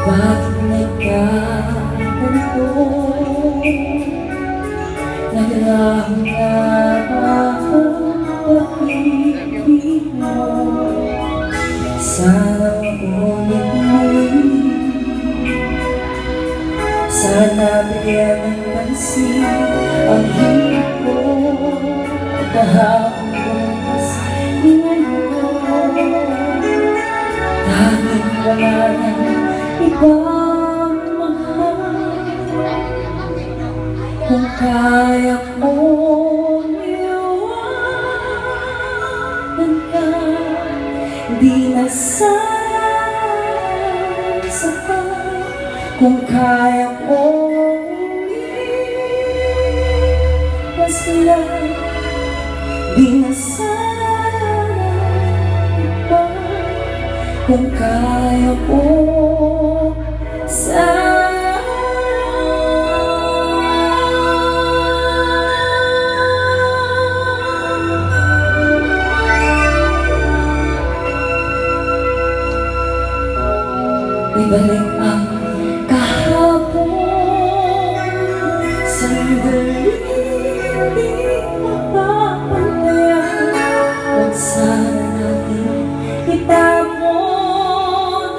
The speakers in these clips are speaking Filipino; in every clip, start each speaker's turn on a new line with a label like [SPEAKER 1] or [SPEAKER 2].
[SPEAKER 1] bakit nagkaganito? Nagrahon na ako pag-ibig mo. Sana ulit muli, sana bigyan ng pansin ang hirap ko. Kahapos ngayon, tanging wala ng ibang mahal. Kung kaya kong iwanan ka, di na sana sapat. Kung kaya kong iwas lang, di na sana iba. Kung kaya kong sana ibalik ang kahapon, sandaling di mapapantayan. Huwag sana natin itapon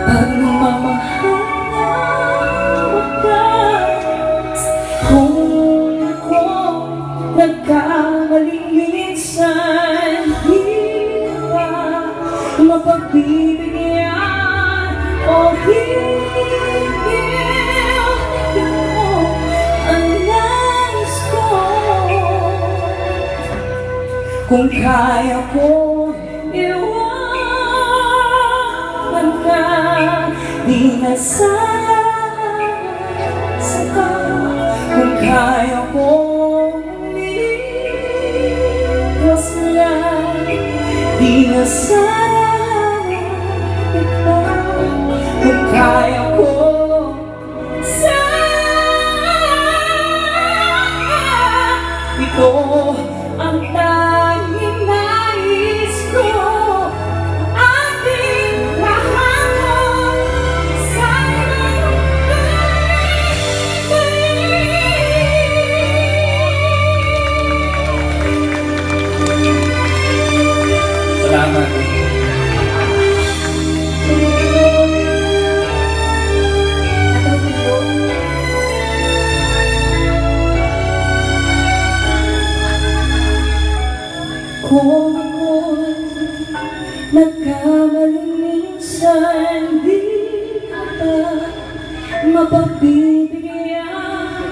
[SPEAKER 1] pagmamahal na wakas. Kung nagkamaling minsan, di ba mapagbibigyan o higil mo ang nais ko? Kung kaya ko iwanan ka, di na sana sapat. Kung kaya kong iwas lang, di na sana iba. Kung kaya ko sana, ito ang tanging nais ko. Ating lahat sana salamat. Kung ako'y nagkamaling minsan, di ba mapagbibigyan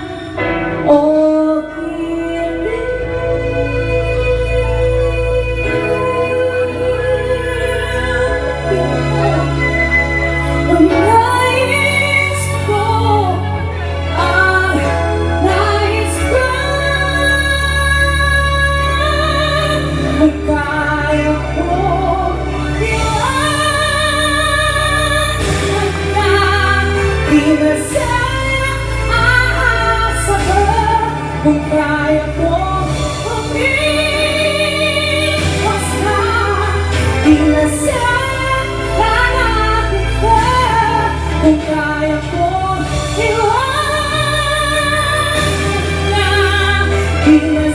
[SPEAKER 1] o ang nais ko, ang nais ko. Kung kaya ko iwanan ka, di na sana sapat. Kung kaya ko umiwas na, di na sana iba. Kung kaya ko iwanan ka, di na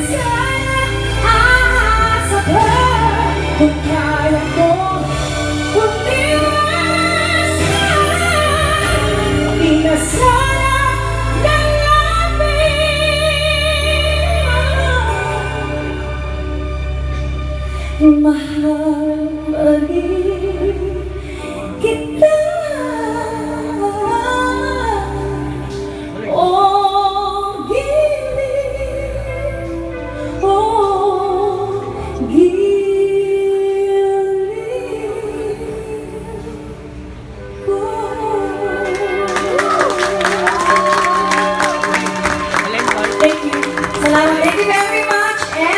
[SPEAKER 1] kung kaya ko umiwas na, di na sana lalapit. Mahal pa rin kita. Thank you very much.